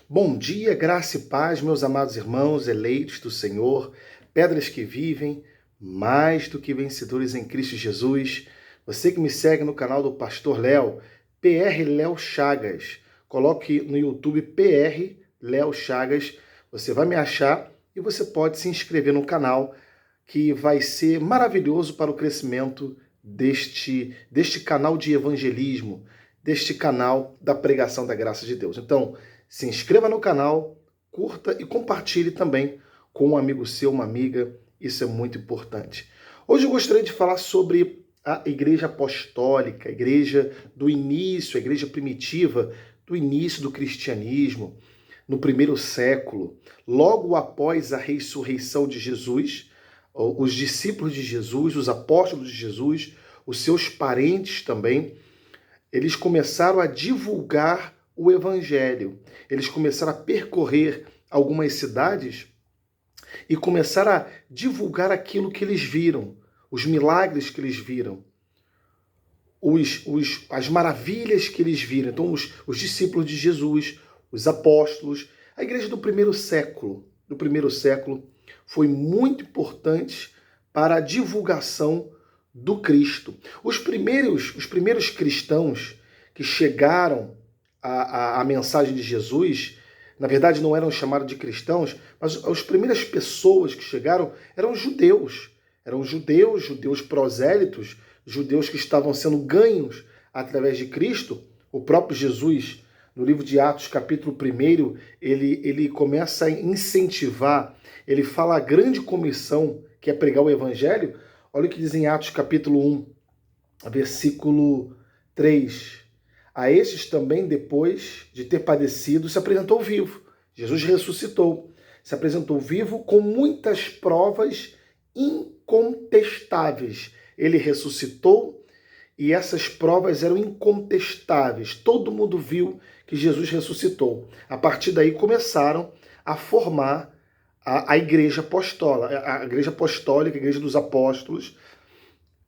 Bom dia, graça e paz, meus amados irmãos, eleitos do Senhor, pedras que vivem, mais do que vencedores em Cristo Jesus. Você que me segue no canal do Pastor Léo, PR Léo Chagas. Coloque no YouTube PR Léo Chagas, você vai me achar e você pode se inscrever no canal, que vai ser maravilhoso para o crescimento deste canal de evangelismo, deste canal da pregação da graça de Deus. Então, se inscreva no canal, curta e compartilhe também com um amigo seu, uma amiga. Isso é muito importante. Hoje eu gostaria de falar sobre a igreja apostólica, a igreja do início, a igreja primitiva do início do cristianismo, no primeiro século, logo após a ressurreição de Jesus. Os discípulos de Jesus, os apóstolos de Jesus, os seus parentes também, eles começaram a divulgar o evangelho. Eles começaram a percorrer algumas cidades e começaram a divulgar aquilo que eles viram, os milagres que eles viram, as maravilhas que eles viram. Então, os discípulos de Jesus, os apóstolos, a igreja do primeiro século, foi muito importante para a divulgação do Cristo. Os primeiros cristãos que chegaram à mensagem de Jesus, na verdade não eram chamados de cristãos, mas as primeiras pessoas que chegaram eram judeus. Eram judeus prosélitos, judeus que estavam sendo ganhos através de Cristo. O próprio Jesus, no livro de Atos, capítulo 1, ele começa a incentivar, ele fala a grande comissão, que é pregar o evangelho. Olha o que diz em Atos, capítulo 1, versículo 3. A estes também, depois de ter padecido, se apresentou vivo. Jesus ressuscitou. Se apresentou vivo com muitas provas incontestáveis. Ele ressuscitou e essas provas eram incontestáveis. Todo mundo viu que Jesus ressuscitou. A partir daí começaram a formar a igreja apostólica, a igreja dos apóstolos,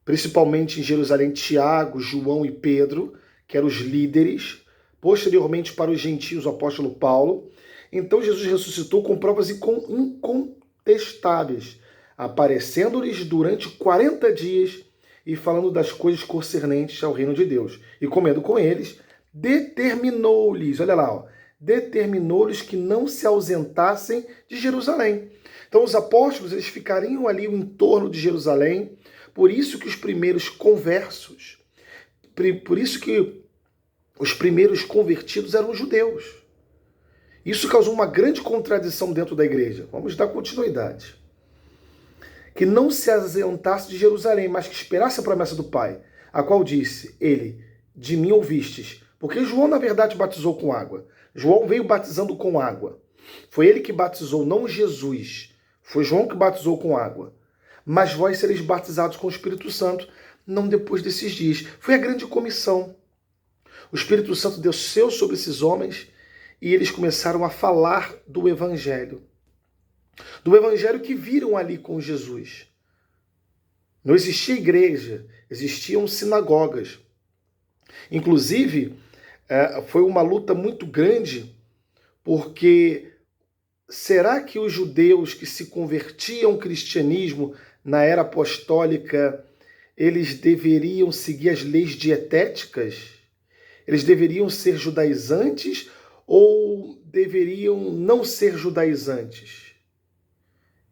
principalmente em Jerusalém, Tiago, João e Pedro, que eram os líderes, posteriormente para os gentios, o apóstolo Paulo. Então Jesus ressuscitou com provas incontestáveis, aparecendo-lhes durante 40 dias e falando das coisas concernentes ao reino de Deus. E comendo com eles, determinou-lhes, olha lá, determinou-lhes que não se ausentassem de Jerusalém. Então os apóstolos, eles ficariam ali em torno de Jerusalém. Por isso que os primeiros conversos, por isso que os primeiros convertidos eram judeus. Isso causou uma grande contradição dentro da igreja. Vamos dar continuidade. Que não se ausentasse de Jerusalém, mas que esperasse a promessa do Pai, a qual disse ele: de mim ouvistes. Porque João, na verdade, batizou com água. João veio batizando com água. Foi ele que batizou, não Jesus. Foi João que batizou com água. Mas vós sereis batizados com o Espírito Santo, não depois desses dias. Foi a grande comissão. O Espírito Santo desceu sobre esses homens e eles começaram a falar do Evangelho. Do Evangelho que viram ali com Jesus. Não existia igreja, existiam sinagogas. Inclusive, foi uma luta muito grande, porque será que os judeus que se convertiam ao cristianismo na era apostólica, eles deveriam seguir as leis dietéticas? Eles deveriam ser judaizantes ou deveriam não ser judaizantes?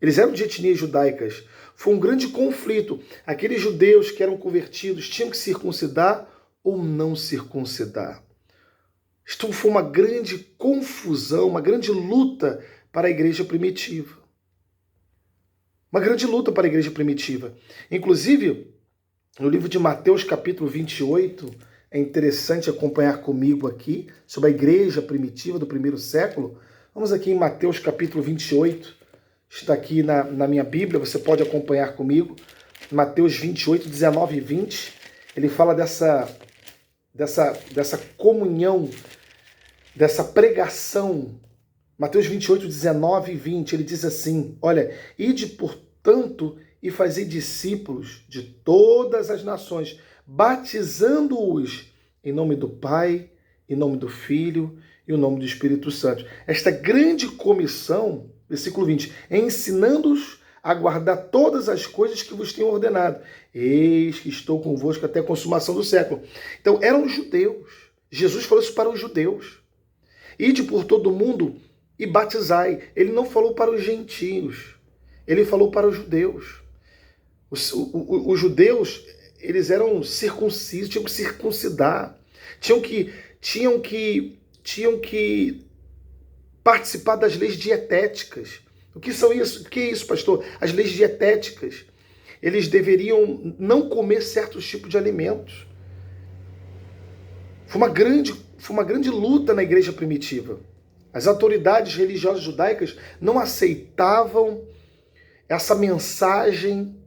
Eles eram de etnias judaicas. Foi um grande conflito. Aqueles judeus que eram convertidos tinham que circuncidar ou não circuncidar. Isto foi uma grande confusão, uma grande luta para a igreja primitiva. Uma grande luta para a igreja primitiva. Inclusive, no livro de Mateus, capítulo 28, é interessante acompanhar comigo aqui, sobre a igreja primitiva do primeiro século. Vamos aqui em Mateus, capítulo 28, está aqui na minha Bíblia, você pode acompanhar comigo. Mateus 28, 19 e 20, ele fala dessa comunhão, dessa pregação. Mateus 28, 19 e 20, ele diz assim: olha, ide, portanto, e fazei discípulos de todas as nações, batizando-os em nome do Pai, em nome do Filho e o nome do Espírito Santo. Esta grande comissão, versículo 20, ensinando-os a guardar todas as coisas que vos tenho ordenado. Eis que estou convosco até a consumação do século. Então, eram os judeus. Jesus falou isso para os judeus. Ide por todo mundo e batizai. Ele não falou para os gentios. Ele falou para os judeus. Os judeus, eles eram circuncisos, tinham que circuncidar. Tinham que participar das leis dietéticas. O que são isso? O que é isso, pastor? As leis dietéticas. Eles deveriam não comer certos tipos de alimentos. Foi uma grande luta na igreja primitiva. As autoridades religiosas judaicas não aceitavam essa mensagem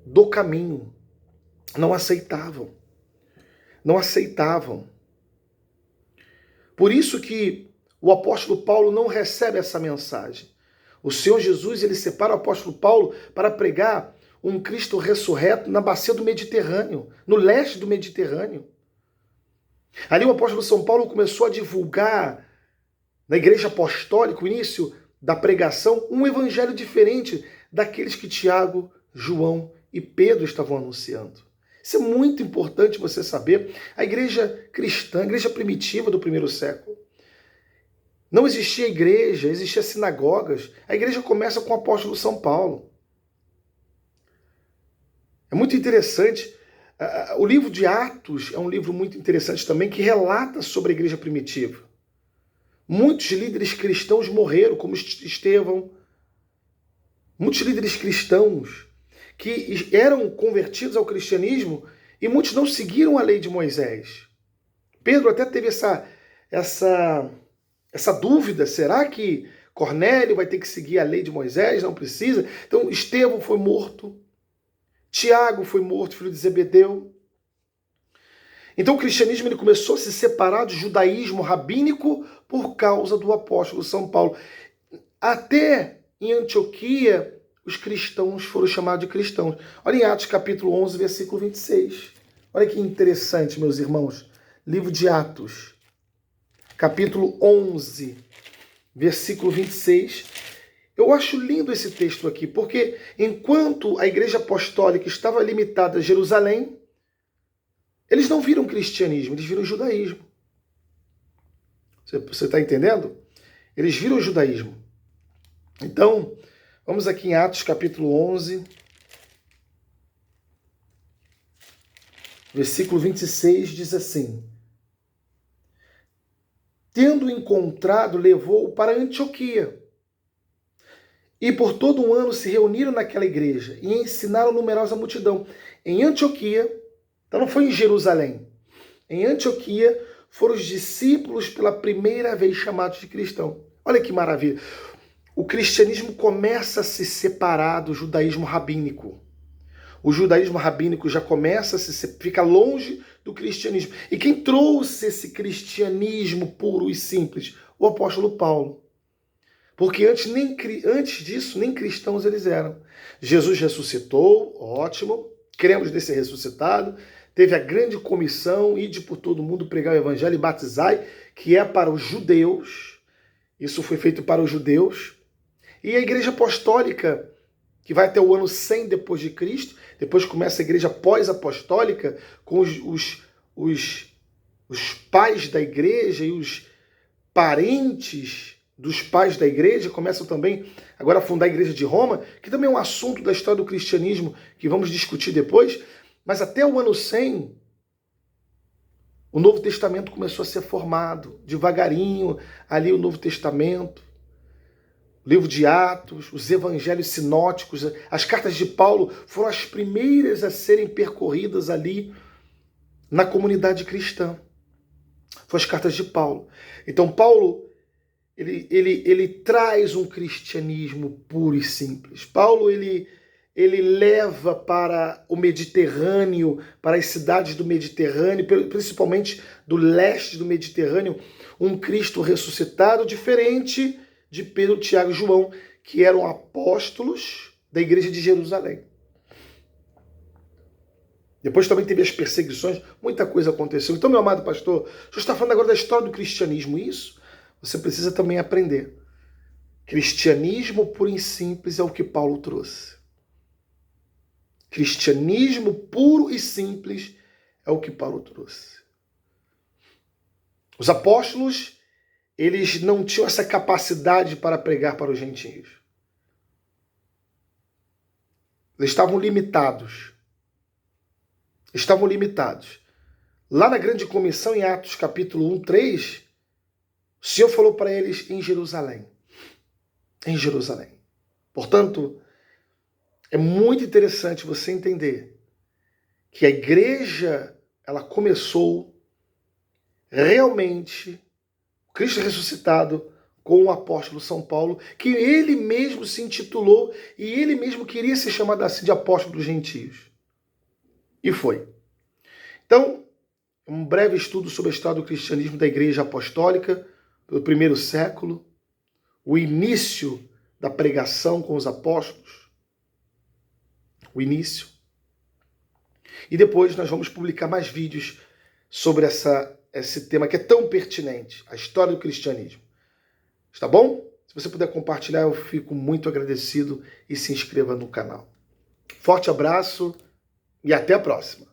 do caminho. Não aceitavam. Não aceitavam. Por isso que o apóstolo Paulo não recebe essa mensagem. O Senhor Jesus, ele separa o apóstolo Paulo para pregar um Cristo ressurreto na bacia do Mediterrâneo, no leste do Mediterrâneo. Ali o apóstolo São Paulo começou a divulgar na igreja apostólica, o início da pregação, um evangelho diferente daqueles que Tiago, João e Pedro estavam anunciando. Isso é muito importante você saber. A igreja cristã, a igreja primitiva do primeiro século, não existia igreja, existiam sinagogas. A igreja começa com o apóstolo São Paulo. É muito interessante. O livro de Atos é um livro muito interessante também, que relata sobre a igreja primitiva. Muitos líderes cristãos morreram, como Estevão. Muitos líderes cristãos que eram convertidos ao cristianismo e muitos não seguiram a lei de Moisés. Pedro até teve essa dúvida, será que Cornélio vai ter que seguir a lei de Moisés? Não precisa. Então Estevão foi morto, Tiago foi morto, filho de Zebedeu. Então o cristianismo ele começou a se separar do judaísmo rabínico por causa do apóstolo São Paulo. Até em Antioquia, os cristãos foram chamados de cristãos. Olha em Atos capítulo 11, versículo 26. Olha que interessante, meus irmãos. Livro de Atos, capítulo 11, versículo 26. Eu acho lindo esse texto aqui, porque enquanto a igreja apostólica estava limitada a Jerusalém, eles não viram cristianismo, eles viram judaísmo. Você está entendendo? Eles viram o judaísmo. Então, vamos aqui em Atos capítulo 11, versículo 26, diz assim: tendo encontrado, levou-o para Antioquia. E por todo um ano se reuniram naquela igreja e ensinaram numerosa multidão. Em Antioquia, então não foi em Jerusalém, em Antioquia foram os discípulos pela primeira vez chamados de cristãos. Olha que maravilha. O cristianismo começa a se separar do judaísmo rabínico. O judaísmo rabínico já começa a fica longe do cristianismo. E quem trouxe esse cristianismo puro e simples? O apóstolo Paulo. Porque antes disso, nem cristãos eles eram. Jesus ressuscitou, ótimo, cremos nesse ressuscitado, teve a grande comissão, ide por todo mundo, pregar o evangelho e batizai, que é para os judeus. Isso foi feito para os judeus. E a igreja apostólica, que vai até o ano 100 depois de Cristo, depois começa a igreja pós-apostólica, com os pais da igreja e os parentes dos pais da igreja, começam também agora a fundar a igreja de Roma, que também é um assunto da história do cristianismo que vamos discutir depois, mas até o ano 100, o Novo Testamento começou a ser formado, devagarinho, ali o Novo Testamento, o livro de Atos, os evangelhos sinóticos, as cartas de Paulo foram as primeiras a serem percorridas ali na comunidade cristã. Foram as cartas de Paulo. Então Paulo, ele traz um cristianismo puro e simples. Paulo, ele leva para o Mediterrâneo, para as cidades do Mediterrâneo, principalmente do leste do Mediterrâneo, um Cristo ressuscitado diferente de Pedro, Tiago e João, que eram apóstolos da igreja de Jerusalém. Depois também teve as perseguições, muita coisa aconteceu. Então, meu amado pastor, o senhor está falando agora da história do cristianismo. Isso você precisa também aprender. Cristianismo puro e simples é o que Paulo trouxe. Cristianismo puro e simples é o que Paulo trouxe. Os apóstolos, eles não tinham essa capacidade para pregar para os gentios. Eles estavam limitados. Estavam limitados. Lá na grande comissão, em Atos capítulo 1, 3, o Senhor falou para eles em Jerusalém. Em Jerusalém. Portanto, é muito interessante você entender que a igreja, ela começou realmente, Cristo ressuscitado, com o apóstolo São Paulo, que ele mesmo se intitulou e ele mesmo queria ser chamado assim de apóstolo dos gentios. E foi. Então, um breve estudo sobre a história do cristianismo da igreja apostólica, pelo primeiro século, o início da pregação com os apóstolos, o início. E depois nós vamos publicar mais vídeos sobre esse tema que é tão pertinente, a história do cristianismo. Está bom? Se você puder compartilhar, eu fico muito agradecido e se inscreva no canal. Forte abraço e até a próxima!